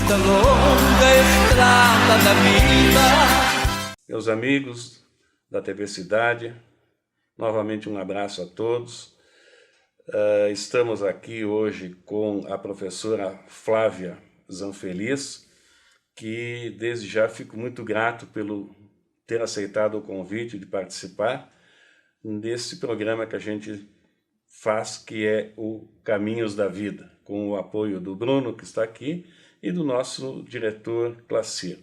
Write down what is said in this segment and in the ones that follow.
da longa estrada da vida. Meus amigos da TV Cidade, novamente um abraço a todos. Estamos aqui hoje com a professora Flávia Zanfeliz, que desde já fico muito grato pelo ter aceitado o convite de participar desse programa que a gente faz, que é o Caminhos da Vida, com o apoio do Bruno, que está aqui, e do nosso diretor Clacir.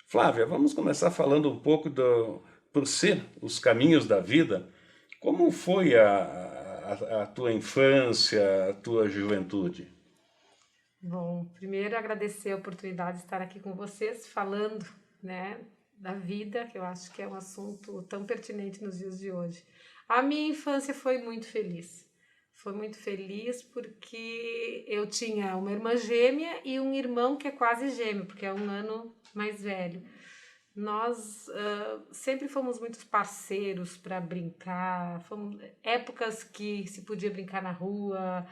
Flávia, vamos começar falando um pouco por ser os caminhos da vida. Como foi a tua infância, a tua juventude? Bom, primeiro agradecer a oportunidade de estar aqui com vocês, falando, né, da vida, que eu acho que é um assunto tão pertinente nos dias de hoje. A minha infância foi muito feliz. Foi muito feliz porque eu tinha uma irmã gêmea e um irmão que é quase gêmeo, porque é um ano mais velho. Nós sempre fomos muito parceiros para brincar, épocas que se podia brincar na rua,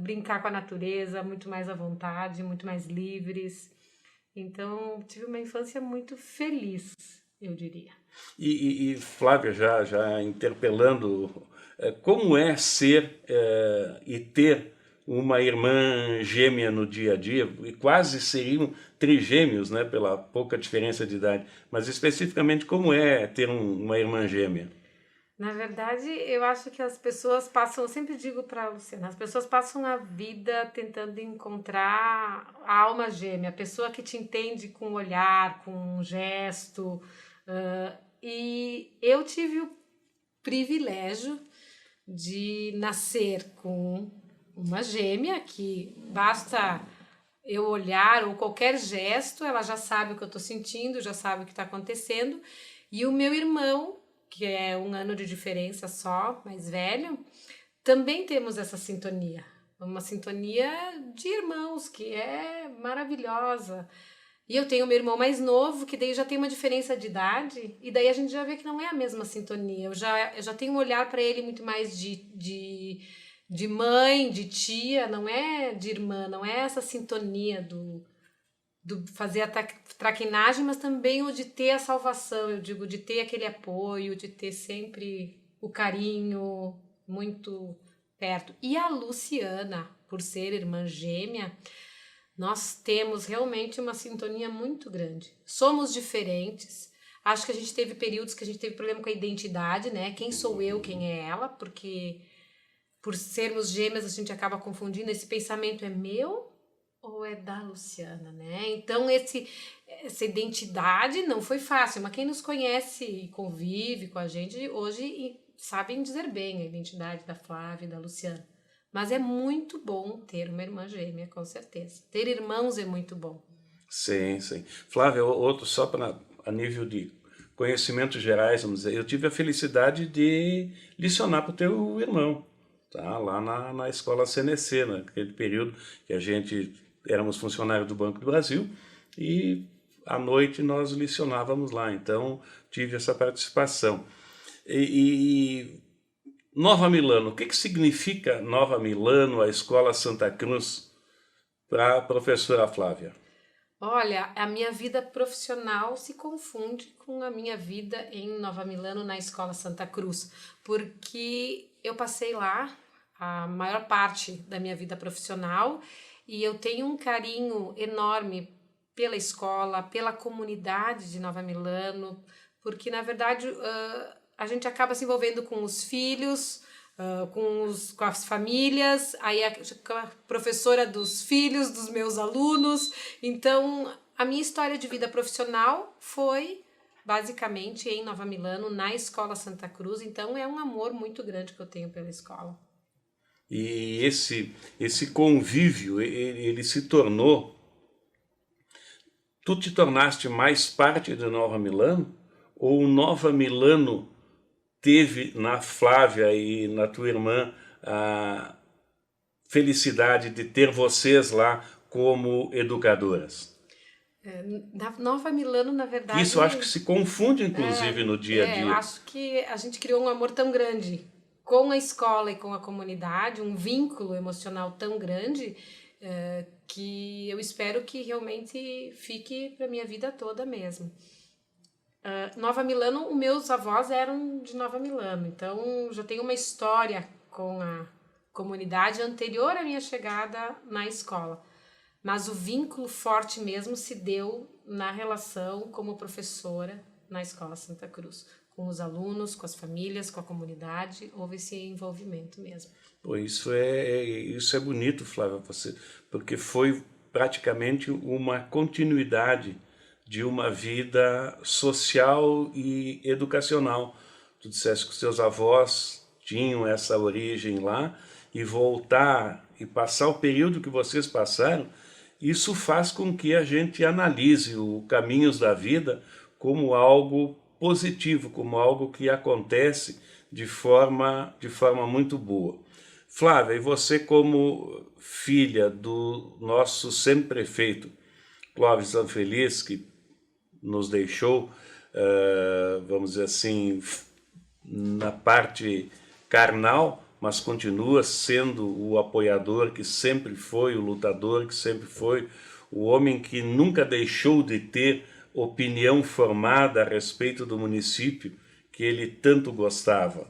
brincar com a natureza, muito mais à vontade, muito mais livres. Então, tive uma infância muito feliz, eu diria. E Flávia, já interpelando, como é ser e ter uma irmã gêmea no dia a dia? E quase seriam trigêmeos, né, pela pouca diferença de idade. Mas especificamente, como é ter uma irmã gêmea? Na verdade, eu acho que as pessoas passam, eu sempre digo para a Luciana, as pessoas passam a vida tentando encontrar a alma gêmea, a pessoa que te entende com o olhar, com um gesto. E eu tive o privilégio de nascer com uma gêmea que basta eu olhar ou qualquer gesto, ela já sabe o que eu estou sentindo, já sabe o que está acontecendo. E o meu irmão, que é um ano de diferença só, mais velho, também temos essa sintonia. Uma sintonia de irmãos que é maravilhosa. E eu tenho meu irmão mais novo, que daí já tem uma diferença de idade, e daí a gente já vê que não é a mesma sintonia. Eu já tenho um olhar para ele muito mais de mãe, de tia, não é de irmã, não é essa sintonia do fazer a traquinagem, mas também o de ter a salvação, eu digo, de ter aquele apoio, de ter sempre o carinho muito perto. E a Luciana, por ser irmã gêmea, nós temos realmente uma sintonia muito grande. Somos diferentes. Acho que a gente teve períodos que a gente teve problema com a identidade, né? Quem sou eu, quem é ela? Porque por sermos gêmeas a gente acaba confundindo. Esse pensamento é meu ou é da Luciana, né? Então essa identidade não foi fácil, mas quem nos conhece e convive com a gente hoje sabem dizer bem a identidade da Flávia e da Luciana. Mas é muito bom ter uma irmã gêmea, com certeza. Ter irmãos é muito bom. Sim, sim. Flávia, outro só a nível de conhecimentos gerais, vamos dizer, eu tive a felicidade de licionar para o teu irmão, tá? Lá na escola CNC, naquele período que a gente éramos funcionários do Banco do Brasil e à noite nós licionávamos lá, então tive essa participação. E Nova Milano, o que significa Nova Milano, a Escola Santa Cruz, para a professora Flávia? Olha, a minha vida profissional se confunde com a minha vida em Nova Milano, na Escola Santa Cruz, porque eu passei lá a maior parte da minha vida profissional e eu tenho um carinho enorme pela escola, pela comunidade de Nova Milano, porque na verdade a gente acaba se envolvendo com os filhos, com as famílias, aí a professora dos filhos dos meus alunos. Então a minha história de vida profissional foi basicamente em Nova Milano, na Escola Santa Cruz. Então é um amor muito grande que eu tenho pela escola. E esse convívio, ele se tornou... Tu te tornaste mais parte de Nova Milano? Ou Nova Milano teve na Flávia e na tua irmã a felicidade de ter vocês lá como educadoras? Nova Milano, na verdade... Isso eu acho que se confunde, inclusive, no dia a dia. Eu acho que a gente criou um amor tão grande com a escola e com a comunidade, um vínculo emocional tão grande, que eu espero que realmente fique para minha vida toda mesmo. Nova Milano, os meus avós eram de Nova Milano, então já tenho uma história com a comunidade anterior à minha chegada na escola. Mas o vínculo forte mesmo se deu na relação como professora na Escola Santa Cruz. Com os alunos, com as famílias, com a comunidade, houve esse envolvimento mesmo. Pô, isso é bonito, Flávia, porque foi praticamente uma continuidade de uma vida social e educacional. Tu disseste que os seus avós tinham essa origem lá, e voltar e passar o período que vocês passaram, isso faz com que a gente analise os caminhos da vida como algo positivo, como algo que acontece de forma muito boa. Flávia, e você como filha do nosso sempre prefeito Clóvis Zanfeliz, que nos deixou, vamos dizer assim, na parte carnal, mas continua sendo o apoiador que sempre foi, o lutador que sempre foi, o homem que nunca deixou de ter opinião formada a respeito do município que ele tanto gostava.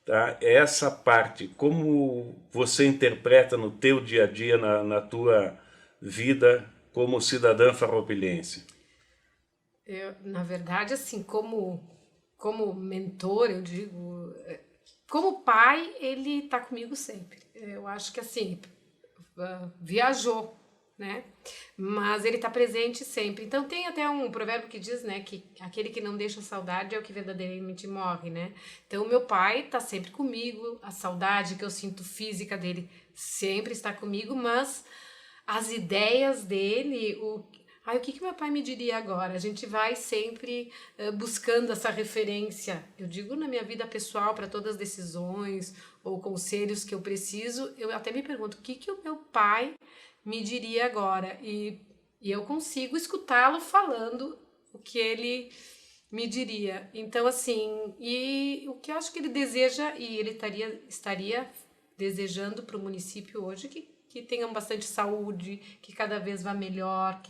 Tá? Essa parte, como você interpreta no teu dia a dia, na tua vida como cidadã farroupilhense? Na verdade, assim, como mentor, eu digo, como pai, ele está comigo sempre. Eu acho que, assim, viajou, né? Mas ele está presente sempre. Então tem até um provérbio que diz, né, que aquele que não deixa saudade é o que verdadeiramente morre, né? Então o meu pai está sempre comigo, a saudade que eu sinto física dele sempre está comigo, mas as ideias dele, o que meu pai me diria agora? A gente vai sempre buscando essa referência. Eu digo na minha vida pessoal, para todas as decisões ou conselhos que eu preciso, eu até me pergunto, o que o meu pai me diria agora? E eu consigo escutá-lo falando o que ele me diria. Então, assim, e o que eu acho que ele deseja, e ele estaria desejando para o município hoje, que tenham bastante saúde, que cada vez vá melhor,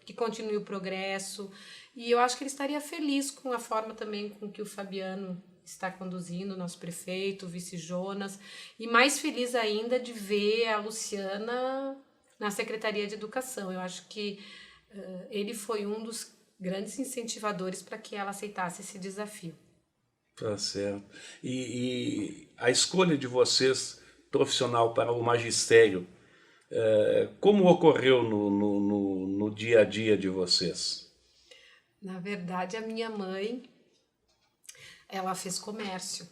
que continue o progresso. E eu acho que ele estaria feliz com a forma também com que o Fabiano está conduzindo, o nosso prefeito, o vice Jonas, e mais feliz ainda de ver a Luciana na Secretaria de Educação. Eu acho que ele foi um dos grandes incentivadores para que ela aceitasse esse desafio. Tá certo. E a escolha de vocês profissional para o magistério, como ocorreu no dia a dia de vocês? Na verdade, a minha mãe, ela fez comércio.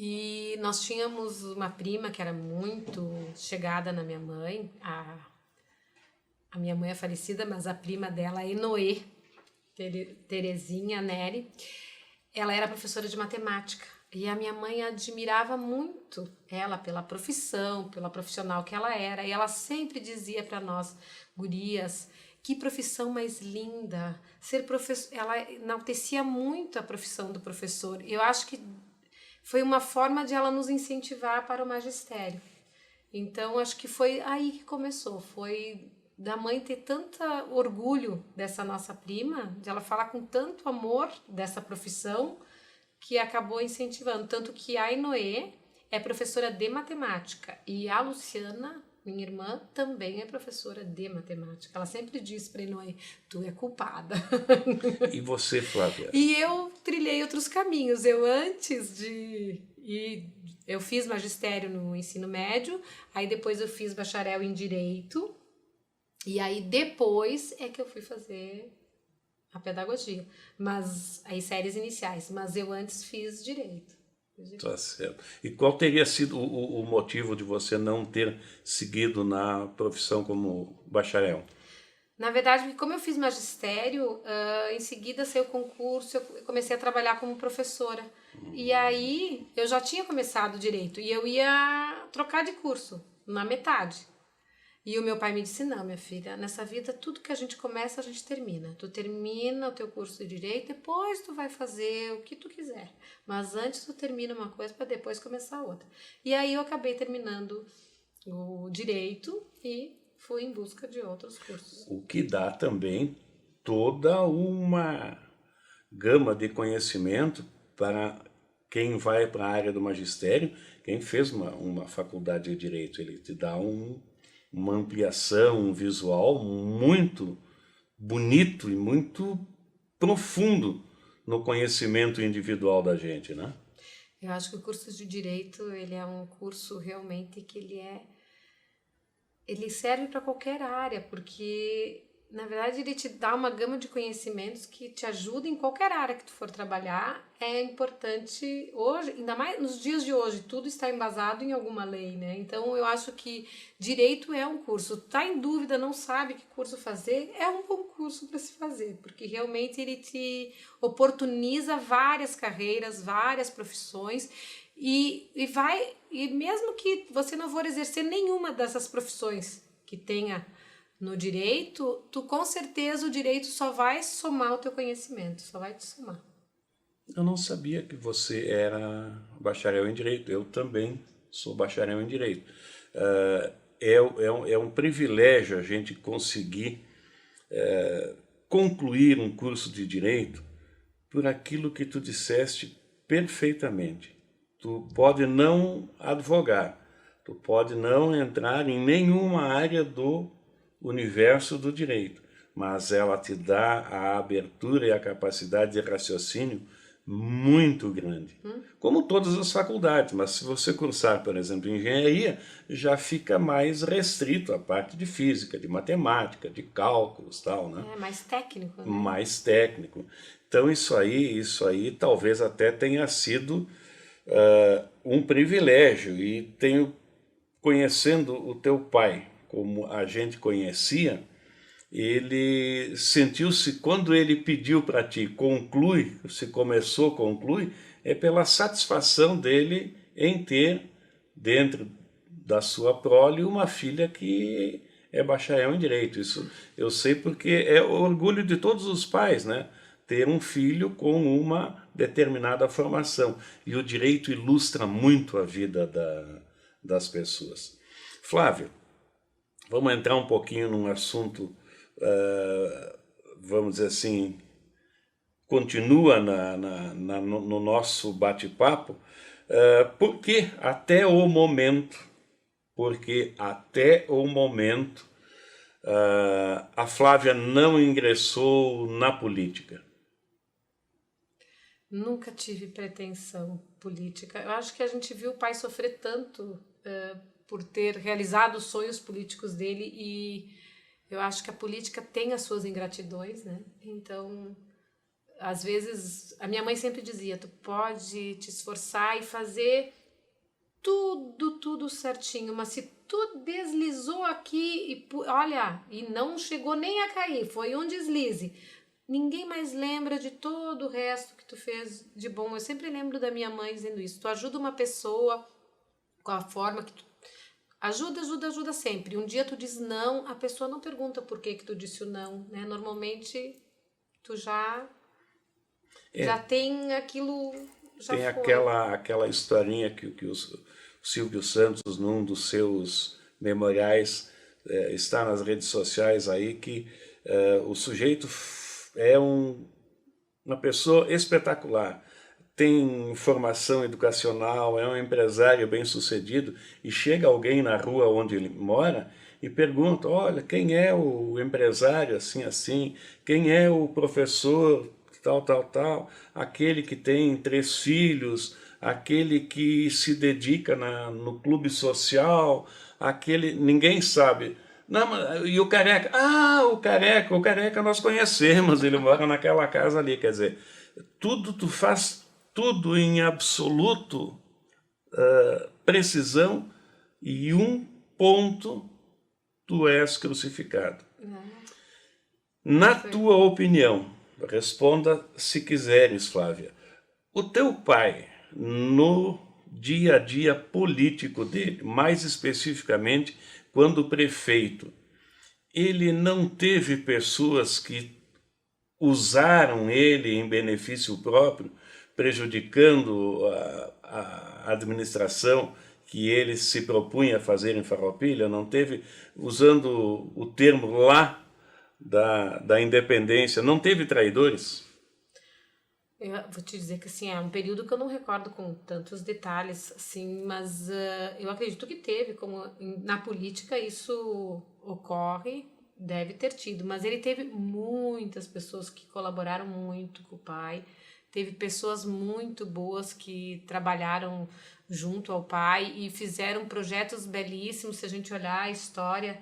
E nós tínhamos uma prima que era muito chegada na minha mãe. A minha mãe é falecida, mas a prima dela, a Enoê, Terezinha Neri, ela era professora de matemática. E a minha mãe admirava muito ela pela profissão, pela profissional que ela era. E ela sempre dizia para nós, gurias, que profissão mais linda. Ser professor, ela enaltecia muito a profissão do professor. Eu acho que foi uma forma de ela nos incentivar para o magistério. Então, acho que foi aí que começou. Foi da mãe ter tanto orgulho dessa nossa prima, de ela falar com tanto amor dessa profissão, que acabou incentivando. Tanto que a Inoê é professora de matemática e a Luciana, minha irmã, também é professora de matemática. Ela sempre diz para a Inoê, tu é culpada. E você, Flávia? E eu trilhei outros caminhos. Eu fiz magistério no ensino médio, aí depois eu fiz bacharel em Direito, e aí depois é que eu fui fazer a pedagogia, mas aí séries iniciais, mas eu antes fiz Direito. Tá certo. E qual teria sido o motivo de você não ter seguido na profissão como bacharel? Na verdade, como eu fiz magistério, em seguida saiu o concurso, eu comecei a trabalhar como professora. E aí eu já tinha começado Direito e eu ia trocar de curso na metade. E o meu pai me disse, não, minha filha, nessa vida tudo que a gente começa, a gente termina. Tu termina o teu curso de Direito, depois tu vai fazer o que tu quiser. Mas antes tu termina uma coisa para depois começar outra. E aí eu acabei terminando o Direito e fui em busca de outros cursos. O que dá também toda uma gama de conhecimento para quem vai para a área do magistério, quem fez uma faculdade de Direito. Ele te dá uma ampliação, um visual muito bonito e muito profundo no conhecimento individual da gente, né? Eu acho que o curso de Direito, ele é um curso realmente que ele serve para qualquer área, porque, na verdade, ele te dá uma gama de conhecimentos que te ajuda em qualquer área que tu for trabalhar. É importante hoje, ainda mais nos dias de hoje, tudo está embasado em alguma lei, né? Então, eu acho que Direito é um curso. Tá em dúvida, não sabe que curso fazer, é um bom curso para se fazer, porque realmente ele te oportuniza várias carreiras, várias profissões, e mesmo que você não for exercer nenhuma dessas profissões que tenha no direito, tu com certeza o direito só vai somar o teu conhecimento, só vai te somar. Eu não sabia que você era bacharel em Direito. Eu também sou bacharel em Direito. É um privilégio a gente conseguir concluir um curso de Direito por aquilo que tu disseste perfeitamente. Tu pode não advogar, tu pode não entrar em nenhuma área do universo do direito, mas ela te dá a abertura e a capacidade de raciocínio muito grande, como todas as faculdades, mas se você cursar, por exemplo, engenharia, já fica mais restrito a parte de física, de matemática, de cálculos, tal, né? É mais técnico, né? Mais técnico. Então isso aí talvez até tenha sido um privilégio, e conhecendo o teu pai como a gente conhecia, ele sentiu-se, quando ele pediu para ti, conclui, se começou, conclui, é pela satisfação dele em ter, dentro da sua prole, uma filha que é bacharel em Direito. Isso eu sei porque é o orgulho de todos os pais, né? Ter um filho com uma determinada formação. E o direito ilustra muito a vida das pessoas. Flávio, vamos entrar um pouquinho num assunto, vamos dizer assim, continua no nosso bate-papo, porque até o momento, a Flávia não ingressou na política. Nunca tive pretensão política. Eu acho que a gente viu o pai sofrer tanto por ter realizado os sonhos políticos dele, e eu acho que a política tem as suas ingratidões, né? Então, às vezes, a minha mãe sempre dizia, tu pode te esforçar e fazer tudo certinho, mas se tu deslizou aqui e não chegou nem a cair, foi um deslize, ninguém mais lembra de todo o resto que tu fez de bom. Eu sempre lembro da minha mãe dizendo isso. Tu ajuda uma pessoa com a forma que tu ajuda sempre. Um dia tu diz não, a pessoa não pergunta por que tu disse o não, né? Normalmente tu já tem aquilo, já tem foi. aquela historinha que o Silvio Santos, num dos seus memoriais, está nas redes sociais aí, que o sujeito é uma pessoa espetacular, tem formação educacional, é um empresário bem-sucedido, e chega alguém na rua onde ele mora e pergunta, olha, quem é o empresário assim, quem é o professor tal, aquele que tem 3 filhos, aquele que se dedica no clube social, ninguém sabe. Não, e o Careca? O Careca nós conhecemos, ele mora naquela casa ali. Quer dizer, tu faz tudo em absoluto precisão, e um ponto tu és crucificado. Na tua opinião, responda se quiseres, Flávia, o teu pai, no dia a dia político dele, mais especificamente quando prefeito, ele não teve pessoas que usaram ele em benefício próprio, prejudicando a administração que ele se propunha a fazer em Farroupilha? Não teve, usando o termo lá da independência, não teve traidores? Eu vou te dizer que assim, é um período que eu não recordo com tantos detalhes, assim, mas eu acredito que teve, como na política isso ocorre, deve ter tido, mas ele teve muitas pessoas que colaboraram muito com o pai, teve pessoas muito boas que trabalharam junto ao pai e fizeram projetos belíssimos, se a gente olhar a história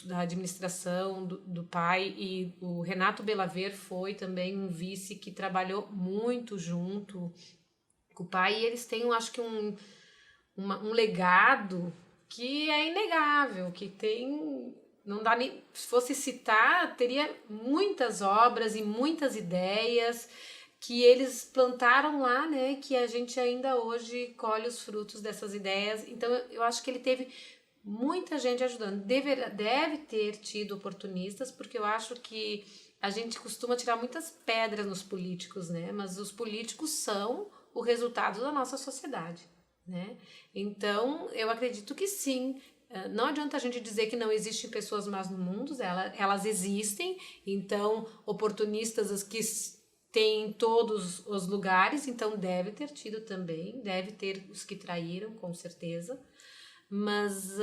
da administração do pai, e o Renato Belaver foi também um vice que trabalhou muito junto com o pai, e eles têm, acho que um legado que é inegável, que tem, não dá nem, se fosse citar, teria muitas obras e muitas ideias que eles plantaram lá, né, que a gente ainda hoje colhe os frutos dessas ideias. Então eu acho que ele teve muita gente ajudando. Deve ter tido oportunistas, porque eu acho que a gente costuma tirar muitas pedras nos políticos, né? Mas os políticos são o resultado da nossa sociedade, né? Então, eu acredito que sim. Não adianta a gente dizer que não existem pessoas más no mundo, elas existem. Então, oportunistas que tem em todos os lugares, então deve ter tido também, deve ter os que traíram, com certeza. Mas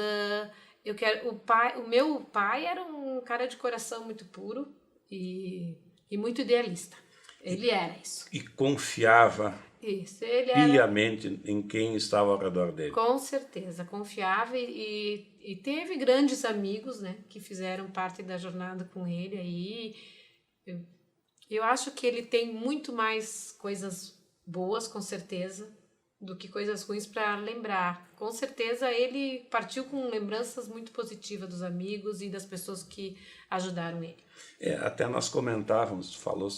o meu pai era um cara de coração muito puro e muito idealista. Ele era isso. E confiava Ele era, piamente em quem estava ao redor dele. com certeza, confiava e teve grandes amigos, né, que fizeram parte da jornada com ele aí. Eu acho que ele tem muito mais coisas boas, com certeza, do que coisas ruins para lembrar. Com certeza ele partiu com lembranças muito positivas dos amigos e das pessoas que ajudaram ele. Até nós comentávamos, falou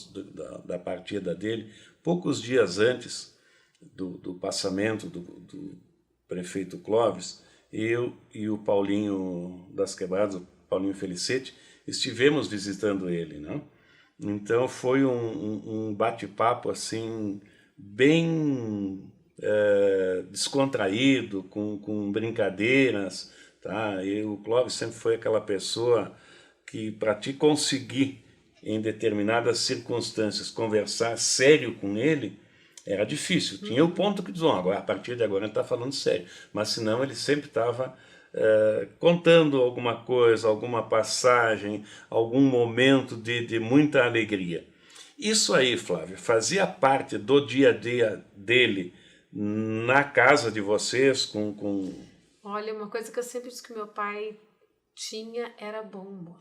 da partida dele, poucos dias antes do passamento do prefeito Clóvis, eu e o Paulinho das Quebradas, o Paulinho Felicete, estivemos visitando ele, né? Então foi um bate-papo assim, bem descontraído, com brincadeiras, tá? E o Clóvis sempre foi aquela pessoa que, para te conseguir, em determinadas circunstâncias, conversar sério com ele, era difícil. Tinha o ponto que diz, agora, a partir de agora ele está falando sério, mas senão ele sempre estava contando alguma coisa, alguma passagem, algum momento de muita alegria. Isso aí, Flávia, fazia parte do dia a dia dele na casa de vocês? Olha, uma coisa que eu sempre disse que meu pai tinha era bom humor.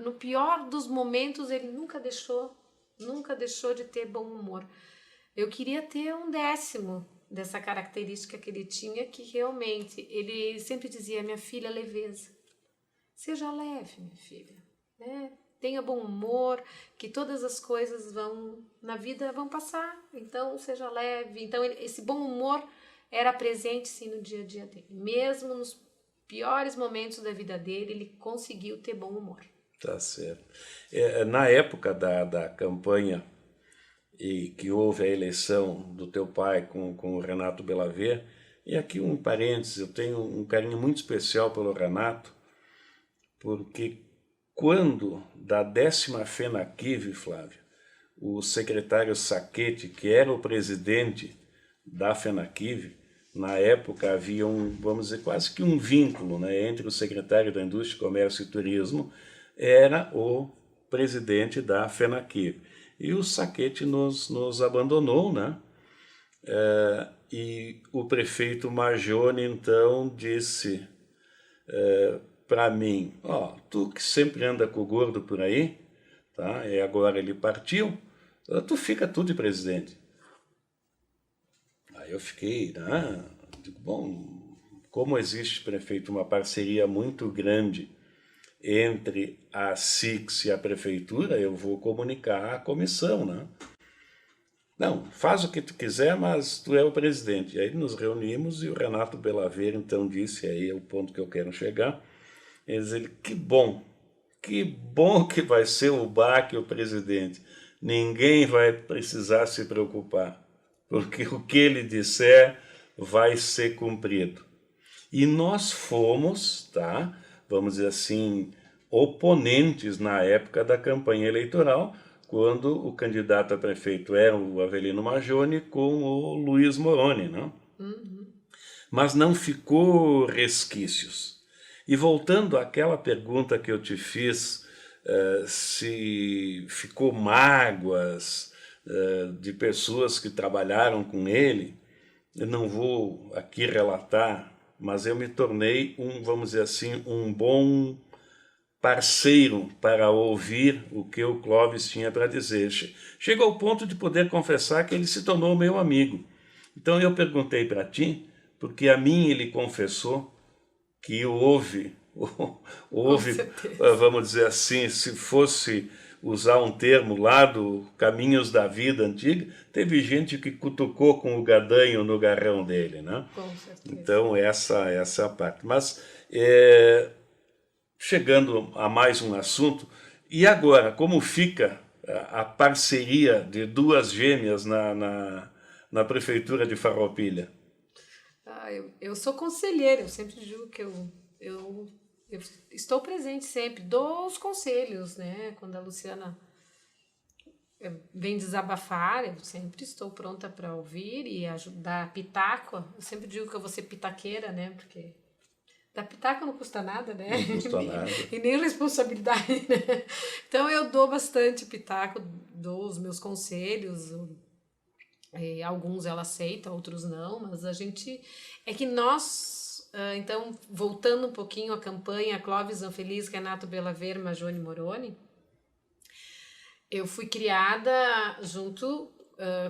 No pior dos momentos, ele nunca deixou de ter bom humor. Eu queria ter 1/10 dessa característica que ele tinha, que realmente, ele sempre dizia, minha filha, leveza. Seja leve, minha filha, né? Tenha bom humor, que todas as coisas na vida vão passar, então seja leve. Então esse bom humor era presente sim no dia a dia dele. Mesmo nos piores momentos da vida dele, ele conseguiu ter bom humor. Tá certo. Na época da campanha e que houve a eleição do teu pai com o Renato Belaver, e aqui um parênteses, eu tenho um carinho muito especial pelo Renato, porque quando da 10ª FENAQUIV, Flávio, o secretário Sacchetti, que era o presidente da FENAQUIV, na época havia vamos dizer, quase que um vínculo, né, entre o secretário da Indústria, Comércio e Turismo, era o presidente da FENAQUIV. E o Sacchetti nos abandonou, né? E o prefeito Marjone, então, disse para mim, tu que sempre anda com o gordo por aí, tá? E agora ele partiu, tu fica tudo de presidente. Aí eu fiquei, digo, bom, como existe, prefeito, uma parceria muito grande entre a SIX e a prefeitura, eu vou comunicar à comissão, né? Não, faz o que tu quiser, mas tu é o presidente. E aí nos reunimos e o Renato Belaver então disse, aí é o ponto que eu quero chegar, ele, que bom que vai ser o Bach o presidente. Ninguém vai precisar se preocupar, porque o que ele disser vai ser cumprido. E nós fomos, tá, vamos dizer assim, oponentes na época da campanha eleitoral, quando o candidato a prefeito era o Avelino Majoni com o Luiz Moroni, não? Mas não ficou resquícios. E voltando àquela pergunta que eu te fiz, se ficou mágoas de pessoas que trabalharam com ele, eu não vou aqui relatar, mas eu me tornei vamos dizer assim, um bom parceiro para ouvir o que o Clóvis tinha para dizer. Chegou ao ponto de poder confessar que ele se tornou meu amigo. Então eu perguntei para ti, porque a mim ele confessou que houve, vamos dizer assim, se fosse usar um termo lá do Caminhos da Vida Antiga, teve gente que cutucou com o gadanho no garrão dele, né? Com certeza. Então essa é a parte. Mas chegando a mais um assunto, e agora, como fica a parceria de duas gêmeas na Prefeitura de Farroupilha? Eu sou conselheira, eu sempre digo que eu estou presente sempre, dou os conselhos, né? Quando a Luciana vem desabafar, eu sempre estou pronta para ouvir e ajudar pitaco. Eu sempre digo que eu vou ser pitaqueira, né? Porque dar pitaco não custa nada, né? Não custa nada. E nem responsabilidade, né? Então eu dou bastante pitaco, dou os meus conselhos. Alguns ela aceita, outros não, mas a gente... É que nós, então, voltando um pouquinho à campanha Clóvis Zanfeliz, Renato Belaver, Majoni Moroni, eu fui criada junto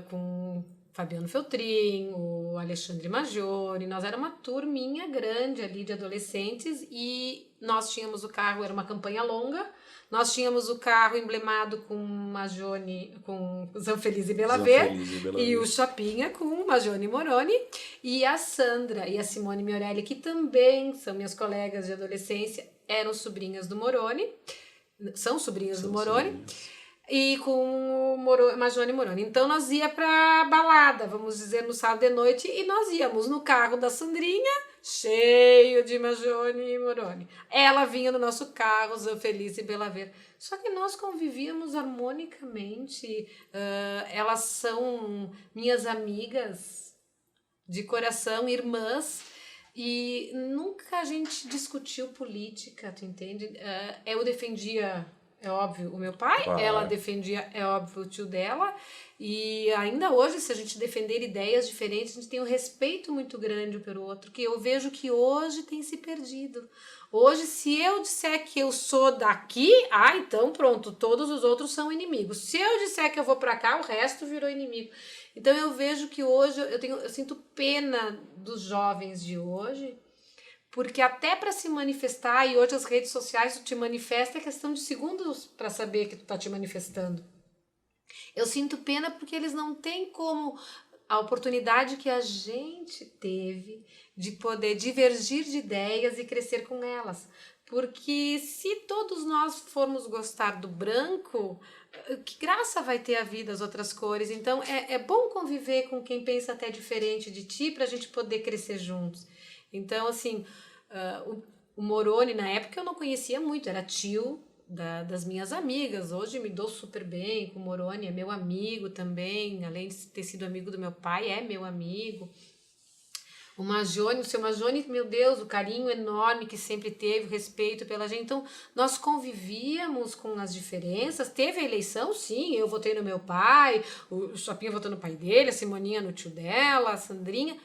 com Fabiano Feltrin, o Alexandre Majoni, nós era uma turminha grande ali de adolescentes e nós tínhamos o carro, era uma campanha longa, nós tínhamos o carro emblemado com Majoni, com Zanfeliz e Belaver, e o Chapinha com Majoni Moroni, e a Sandra e a Simone Miorelli, que também são minhas colegas de adolescência, eram sobrinhas do Moroni, são sobrinhas do Moroni, e com o Majoni Moroni. Então nós ia pra balada, vamos dizer, no sábado de noite, e nós íamos no carro da Sandrinha, cheio de Majoni e Moroni. Ela vinha no nosso carro, Zanfeliz e Belaver. Só que nós convivíamos harmonicamente. Elas são minhas amigas de coração, irmãs, e nunca a gente discutiu política, tu entende? Eu defendia... É óbvio, o meu pai, ela defendia, é óbvio, o tio dela, e ainda hoje, se a gente defender ideias diferentes, a gente tem um respeito muito grande um pelo outro, que eu vejo que hoje tem se perdido. Hoje, se eu disser que eu sou daqui, então pronto, todos os outros são inimigos. Se eu disser que eu vou para cá, o resto virou inimigo. Então eu vejo que hoje, eu sinto pena dos jovens de hoje, porque até para se manifestar, e hoje as redes sociais tu te manifesta, é questão de segundos para saber que tu tá te manifestando. Eu sinto pena porque eles não têm como a oportunidade que a gente teve de poder divergir de ideias e crescer com elas. Porque se todos nós formos gostar do branco, que graça vai ter a vida as outras cores? Então é bom conviver com quem pensa até diferente de ti para a gente poder crescer juntos. Então, assim, o Moroni, na época, eu não conhecia muito, era tio das minhas amigas. Hoje me dou super bem com o Moroni, é meu amigo também, além de ter sido amigo do meu pai, é meu amigo. O Majoni, o seu Majoni, meu Deus, o carinho enorme que sempre teve, o respeito pela gente. Então, nós convivíamos com as diferenças. Teve a eleição, sim, eu votei no meu pai, o Chapinha votou no pai dele, a Simoninha no tio dela, a Sandrinha.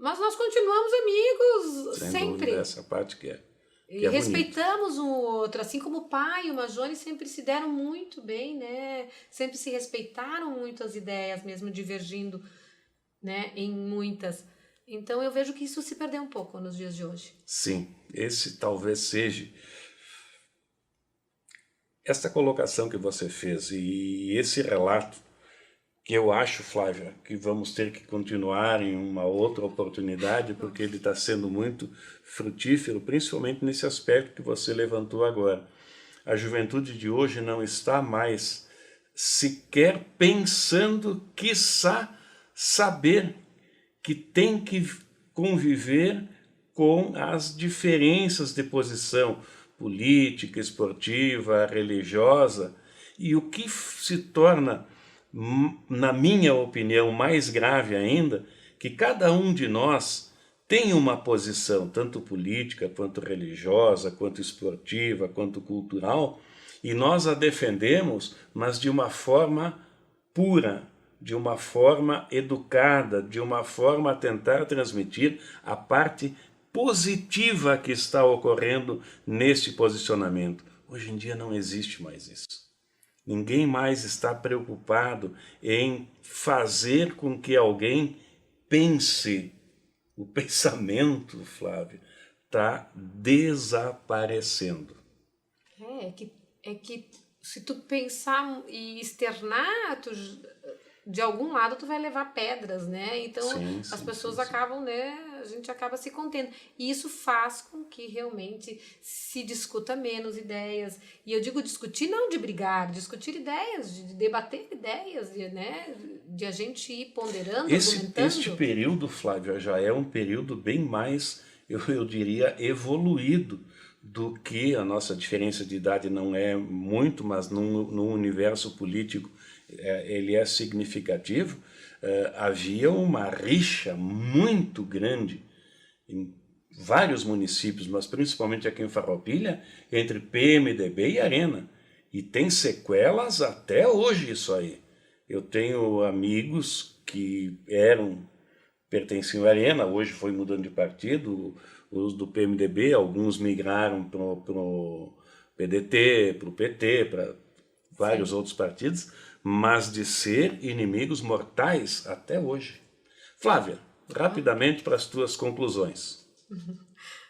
Mas nós continuamos amigos, Sem sempre. Dúvida, essa parte que é. E respeitamos um outro, assim como o pai e o Majoni sempre se deram muito bem, né? Sempre se respeitaram muito as ideias, mesmo divergindo, né, em muitas. Então eu vejo que isso se perdeu um pouco nos dias de hoje. Sim, esse talvez seja essa colocação que você fez e esse relato que eu acho, Flávia, que vamos ter que continuar em uma outra oportunidade, porque ele está sendo muito frutífero, principalmente nesse aspecto que você levantou agora. A juventude de hoje não está mais sequer pensando, quiçá, saber que tem que conviver com as diferenças de posição política, esportiva, religiosa, e o que se torna, na minha opinião, mais grave ainda, que cada um de nós tem uma posição, tanto política, quanto religiosa, quanto esportiva, quanto cultural, e nós a defendemos, mas de uma forma pura, de uma forma educada, de uma forma a tentar transmitir a parte positiva que está ocorrendo nesse posicionamento. Hoje em dia não existe mais isso. Ninguém mais está preocupado em fazer com que alguém pense. O pensamento, Flávia, está desaparecendo. É que se tu pensar e externar, de algum lado tu vai levar pedras, né? Então as pessoas acabam, né? A gente acaba se contendo. E isso faz com que realmente se discuta menos ideias. E eu digo discutir não de brigar, discutir ideias, de debater ideias, né? De a gente ir ponderando, argumentando. Este período, Flávia, já é um período bem mais, eu diria, evoluído do que a nossa diferença de idade não é muito, mas no universo político ele é significativo. Havia uma rixa muito grande em vários municípios, mas principalmente aqui em Farroupilha, entre PMDB e Arena. E tem sequelas até hoje isso aí. Eu tenho amigos que pertenciam à Arena, hoje foi mudando de partido, os do PMDB, alguns migraram para o PDT, para o PT, para vários outros partidos, mas de ser inimigos mortais até hoje. Flávia, rapidamente para as tuas conclusões.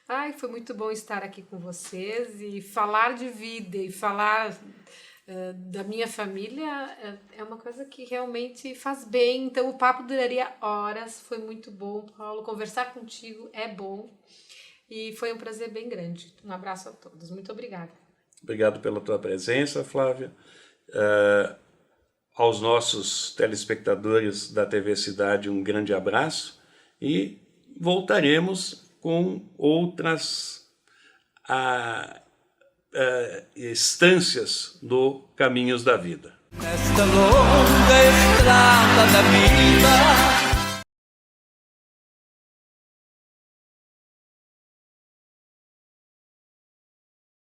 Ai, foi muito bom estar aqui com vocês e falar de vida e falar da minha família é uma coisa que realmente faz bem. Então o papo duraria horas, foi muito bom, Paulo, conversar contigo é bom e foi um prazer bem grande. Um abraço a todos, muito obrigada. Obrigado pela tua presença, Flávia. Aos nossos telespectadores da TV Cidade, um grande abraço e voltaremos com outras instâncias do Caminhos da Vida. Nesta longa estrada da vida